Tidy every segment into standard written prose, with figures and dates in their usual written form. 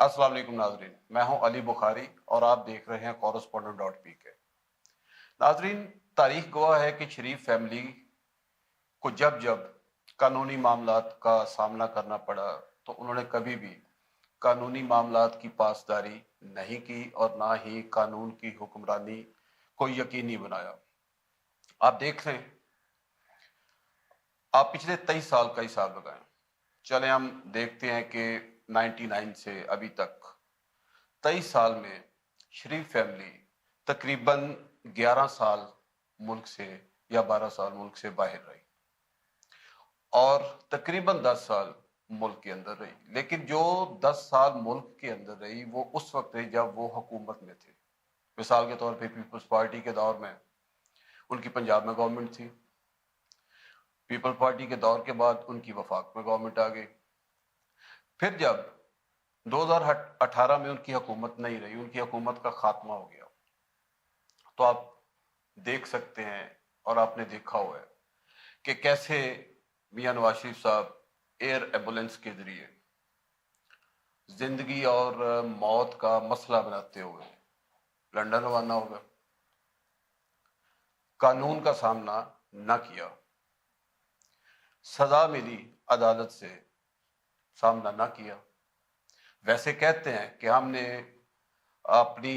السلام علیکم ناظرین، میں ہوں علی بخاری اور آپ دیکھ رہے ہیں correspondent.pk۔ ناظرین، تاریخ گواہ ہے کہ شریف فیملی کو جب جب قانونی معاملات کا سامنا کرنا پڑا تو انہوں نے کبھی بھی قانونی معاملات کی پاسداری نہیں کی اور نہ ہی قانون کی حکمرانی کو یقینی بنایا۔ آپ دیکھ رہے ہیں، آپ پچھلے 23 سال کا حساب لگائیں۔ چلیں ہم دیکھتے ہیں کہ 99 سے ابھی تک 23 سال میں شریف فیملی تقریباً 11 سال ملک سے یا 12 سال ملک سے باہر رہی اور تقریباً 10 سال ملک کے اندر رہی، لیکن جو 10 سال ملک کے اندر رہی وہ اس وقت رہی جب وہ حکومت میں تھے۔ مثال کے طور پہ پیپلز پارٹی کے دور میں ان کی پنجاب میں گورنمنٹ تھی، پیپل پارٹی کے دور کے بعد ان کی وفاق میں گورنمنٹ آ گئی، پھر جب 2018 میں ان کی حکومت نہیں رہی، ان کی حکومت کا خاتمہ ہو گیا، تو آپ دیکھ سکتے ہیں اور آپ نے دیکھا ہوا ہے کہ کیسے میاں نواز شریف صاحب ایئر ایمبولینس کے ذریعے زندگی اور موت کا مسئلہ بناتے ہوئے لندن روانہ ہو گئے، قانون کا سامنا نہ کیا، سزا ملی عدالت سے، سامنا نہ کیا۔ ویسے کہتے ہیں کہ ہم نے اپنی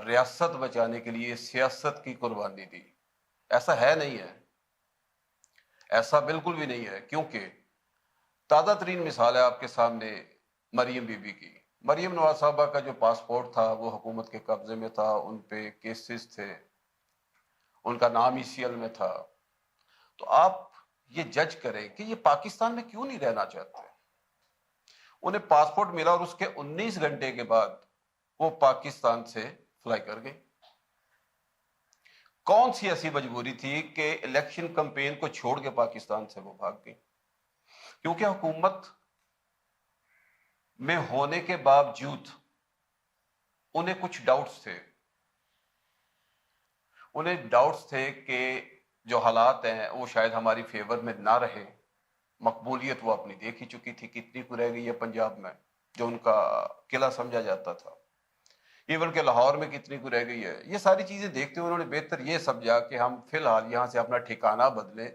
ریاست بچانے کے لیے سیاست کی قربانی دی، ایسا ہے نہیں ہے، ایسا بالکل بھی نہیں ہے، کیونکہ تازہ ترین مثال ہے آپ کے سامنے مریم بی بی کی۔ مریم نواز صاحبہ کا جو پاسپورٹ تھا وہ حکومت کے قبضے میں تھا، ان پہ کیسز تھے، ان کا نام ECL میں تھا، تو آپ یہ جج کریں کہ یہ پاکستان میں کیوں نہیں رہنا چاہتے۔ انہیں پاسپورٹ ملا اور اس کے 19 گھنٹے کے بعد وہ پاکستان سے فلائی کر گئی۔ کون سی ایسی مجبوری تھی کہ الیکشن کمپین کو چھوڑ کے پاکستان سے وہ بھاگ گئی؟ کیونکہ حکومت میں ہونے کے باوجود انہیں کچھ ڈاؤٹس تھے، انہیں ڈاؤٹس تھے کہ جو حالات ہیں وہ شاید ہماری فیور میں نہ رہے۔ مقبولیت وہ اپنی دیکھ ہی چکی تھی، کتنی کو رہ گئی ہے پنجاب میں جو ان کا قلعہ سمجھا جاتا تھا، ایون کہ لاہور میں کتنی کو رہ گئی ہے۔ یہ ساری چیزیں دیکھتے ہوئے انہوں نے بہتر یہ سمجھا کہ ہم فی الحال یہاں سے اپنا ٹھکانہ بدلیں،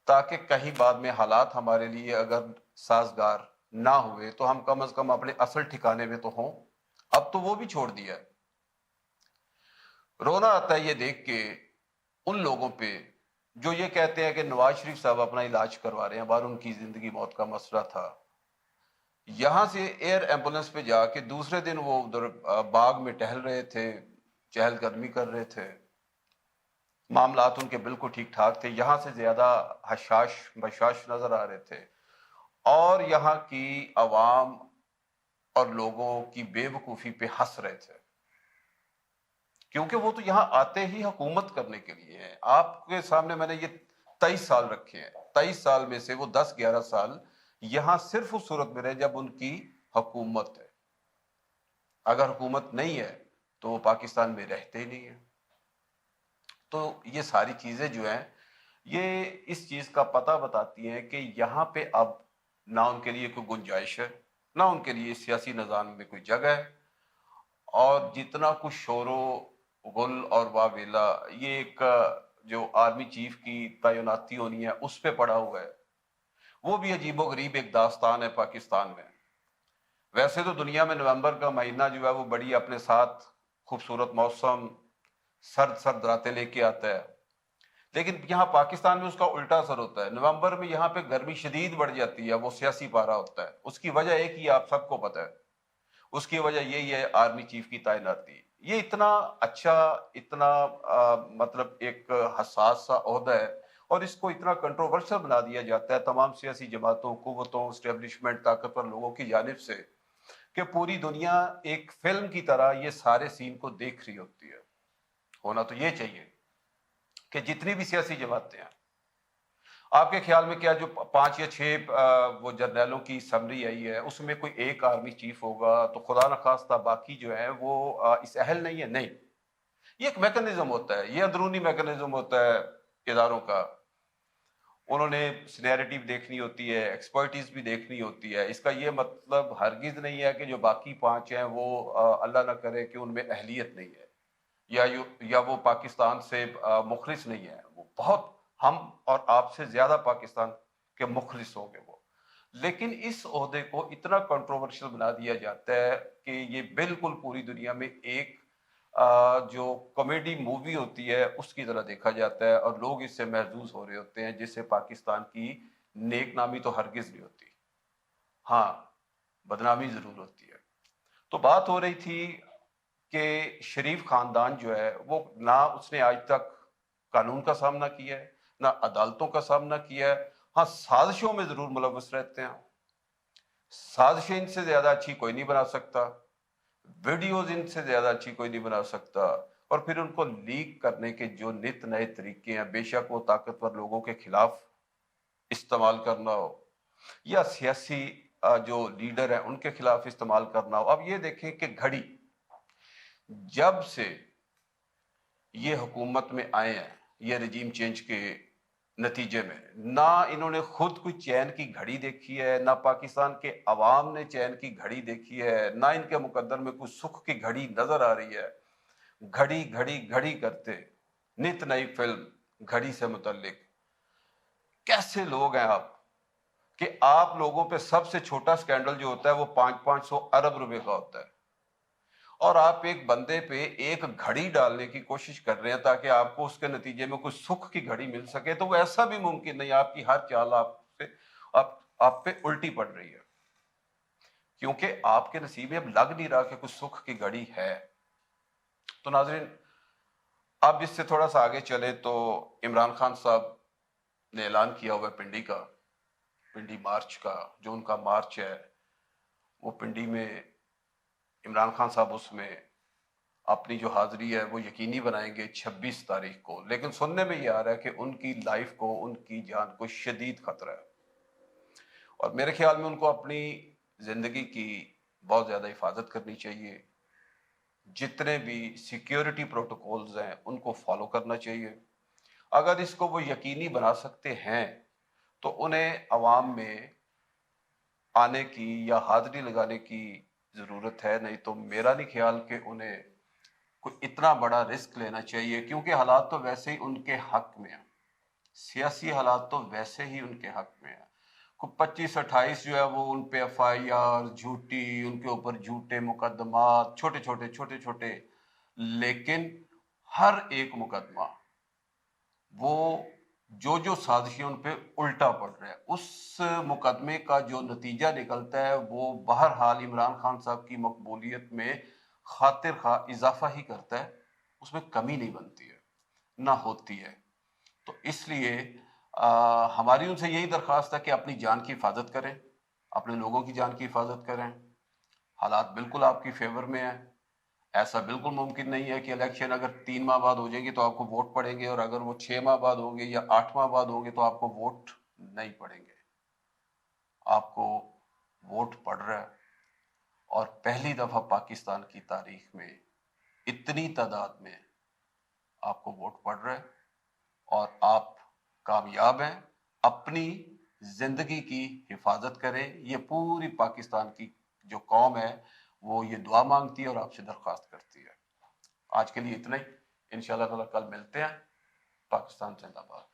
تاکہ کہیں بعد میں حالات ہمارے لیے اگر سازگار نہ ہوئے تو ہم کم از کم اپنے اصل ٹھکانے میں تو ہوں۔ اب تو وہ بھی چھوڑ دیا ہے۔ رونا آتا ہے یہ دیکھ کے ان لوگوں پہ جو یہ کہتے ہیں کہ نواز شریف صاحب اپنا علاج کروا رہے ہیں، بار ان کی زندگی موت کا مسئلہ تھا، یہاں سے ایئر ایمبولینس پہ جا کے دوسرے دن وہ ادھر باغ میں ٹہل رہے تھے، چہل قدمی کر رہے تھے، معاملات ان کے بالکل ٹھیک ٹھاک تھے، یہاں سے زیادہ حشاش بشاش نظر آ رہے تھے، اور یہاں کی عوام اور لوگوں کی بے وقوفی پہ ہنس رہے تھے، کیونکہ وہ تو یہاں آتے ہی حکومت کرنے کے لیے ہیں۔ آپ کے سامنے میں نے یہ 23 سال رکھے ہیں، 23 سال میں سے وہ 10-11 سال یہاں صرف اس صورت میں رہے جب ان کی حکومت ہے۔ اگر حکومت نہیں ہے تو وہ پاکستان میں رہتے ہی نہیں ہیں۔ تو یہ ساری چیزیں جو ہیں یہ اس چیز کا پتہ بتاتی ہیں کہ یہاں پہ اب نہ ان کے لیے کوئی گنجائش ہے، نہ ان کے لیے سیاسی نظام میں کوئی جگہ ہے، اور جتنا کچھ شور و غل اور واویلا یہ ایک جو آرمی چیف کی تعیناتی ہونی ہے اس پہ پڑا ہوا ہے، وہ بھی عجیب و غریب ایک داستان ہے پاکستان میں۔ ویسے تو دنیا میں نومبر کا مہینہ جو ہے وہ بڑی اپنے ساتھ خوبصورت موسم، سرد سرد راتیں لے کے آتا ہے، لیکن یہاں پاکستان میں اس کا الٹا اثر ہوتا ہے۔ نومبر میں یہاں پہ گرمی شدید بڑھ جاتی ہے، وہ سیاسی پارا ہوتا ہے، اس کی وجہ ایک ہی آپ سب کو پتہ ہے، اس کی وجہ یہی ہے آرمی چیف کی تعیناتی۔ یہ اتنا اچھا، اتنا مطلب ایک حساس سا عہدہ ہے، اور اس کو اتنا کنٹروورشل بنا دیا جاتا ہے تمام سیاسی جماعتوں، قوتوں، اسٹیبلشمنٹ، طاقتور لوگوں کی جانب سے، کہ پوری دنیا ایک فلم کی طرح یہ سارے سین کو دیکھ رہی ہوتی ہے۔ ہونا تو یہ چاہیے کہ جتنی بھی سیاسی جماعتیں ہیں، آپ کے خیال میں کیا جو 5 یا 6 وہ جرنیلوں کی سمری آئی ہے اس میں کوئی ایک آرمی چیف ہوگا تو خدا نخواستہ باقی جو ہے وہ اس اہل نہیں ہے؟ نہیں، یہ ایک میکنزم ہوتا ہے، یہ اندرونی میکنزم ہوتا ہے اداروں کا۔ انہوں نے سینیرٹی بھی دیکھنی ہوتی ہے، ایکسپرٹیز بھی دیکھنی ہوتی ہے. اس کا یہ مطلب ہرگز نہیں ہے کہ جو باقی 5 ہیں وہ اللہ نہ کرے کہ ان میں اہلیت نہیں ہے یا وہ پاکستان سے مخلص نہیں ہے. وہ بہت ہم اور آپ سے زیادہ پاکستان کے مخلص ہوں گے وہ. لیکن اس عہدے کو اتنا کنٹروورشل بنا دیا جاتا ہے کہ یہ بالکل پوری دنیا میں ایک جو کامیڈی مووی ہوتی ہے اس کی طرح دیکھا جاتا ہے، اور لوگ اس سے محظوظ ہو رہے ہوتے ہیں، جس سے پاکستان کی نیک نامی تو ہرگز نہیں ہوتی، ہاں بدنامی ضرور ہوتی ہے. تو بات ہو رہی تھی کہ شریف خاندان جو ہے وہ نہ اس نے آج تک قانون کا سامنا کیا ہے، نہ عدالتوں کا سامنا کیا ہے. ہاں سازشوں میں ضرور ملوث رہتے ہیں، سازشیں ان سے زیادہ اچھی کوئی نہیں بنا سکتا، ویڈیوز ان سے زیادہ اچھی کوئی نہیں بنا سکتا، اور پھر ان کو لیک کرنے کے جو نت نئے طریقے ہیں، بے شک وہ طاقتور لوگوں کے خلاف استعمال کرنا ہو یا سیاسی جو لیڈر ہیں ان کے خلاف استعمال کرنا ہو. اب یہ دیکھیں کہ گھڑی جب سے یہ حکومت میں آئے ہیں، یہ رجیم چینج کے نتیجے میں، نہ انہوں نے خود کوئی چین کی گھڑی دیکھی ہے، نہ پاکستان کے عوام نے چین کی گھڑی دیکھی ہے، نہ ان کے مقدر میں کوئی سکھ کی گھڑی نظر آ رہی ہے. گھڑی گھڑی گھڑی کرتے نت نئی فلم گھڑی سے متعلق. کیسے لوگ ہیں آپ کہ آپ لوگوں پہ سب سے چھوٹا سکینڈل جو ہوتا ہے وہ 500 ارب روپے کا ہوتا ہے، اور آپ ایک بندے پہ ایک گھڑی ڈالنے کی کوشش کر رہے ہیں تاکہ آپ کو اس کے نتیجے میں کوئی سکھ کی گھڑی مل سکے. تو وہ ایسا بھی ممکن نہیں، آپ کی ہر چال آپ پہ الٹی پڑ رہی ہے، کیونکہ آپ کے نصیب میں اب لگ نہیں رہا کہ کوئی سکھ کی گھڑی ہے. تو ناظرین اب اس سے تھوڑا سا آگے چلے تو عمران خان صاحب نے اعلان کیا ہوا ہے پنڈی مارچ کا. جو ان کا مارچ ہے وہ پنڈی میں عمران خان صاحب اس میں اپنی جو حاضری ہے وہ یقینی بنائیں گے 26 تاریخ کو. لیکن سننے میں یہ آ رہا ہے کہ ان کی لائف کو، ان کی جان کو شدید خطرہ ہے، اور میرے خیال میں ان کو اپنی زندگی کی بہت زیادہ حفاظت کرنی چاہیے. جتنے بھی سیکیورٹی پروٹوکولز ہیں ان کو فالو کرنا چاہیے. اگر اس کو وہ یقینی بنا سکتے ہیں تو انہیں عوام میں آنے کی یا حاضری لگانے کی ضرورت ہے. نہیں تو میرا نہیں خیال کہ انہیں کوئی اتنا بڑا رسک لینا چاہیے، کیونکہ حالات تو ویسے ہی ان کے حق میں ہیں، سیاسی حالات تو ویسے ہی ان کے حق میں ہیں. 25-28 جو ہے وہ ان پہ FIR جھوٹی، ان کے اوپر جھوٹے مقدمات چھوٹے چھوٹے، لیکن ہر ایک مقدمہ وہ جو سازشیں ان پہ الٹا پڑ رہا ہے، اس مقدمے کا جو نتیجہ نکلتا ہے وہ بہرحال عمران خان صاحب کی مقبولیت میں خاطر خواہ اضافہ ہی کرتا ہے، اس میں کمی نہیں بنتی ہے، نہ ہوتی ہے. تو اس لیے ہماری ان سے یہی درخواست ہے کہ اپنی جان کی حفاظت کریں، اپنے لوگوں کی جان کی حفاظت کریں. حالات بالکل آپ کی فیور میں ہیں. ایسا بالکل ممکن نہیں ہے کہ الیکشن اگر 3 ماہ بعد ہو جائیں گے تو آپ کو ووٹ پڑیں گے، اور اگر وہ 6 ماہ بعد ہوں گے یا 8 ماہ بعد ہوں گے تو آپ کو ووٹ نہیں پڑیں گے. آپ کو ووٹ پڑ رہا ہے، اور پہلی دفعہ پاکستان کی تاریخ میں اتنی تعداد میں آپ کو ووٹ پڑ رہا ہے، اور آپ کامیاب ہیں. اپنی زندگی کی حفاظت کریں. یہ پوری پاکستان کی جو قوم ہے وہ یہ دعا مانگتی ہے اور آپ سے درخواست کرتی ہے. آج کے لیے اتنا ہی، انشاءاللہ تعالیٰ کل ملتے ہیں. پاکستان زندہ باد.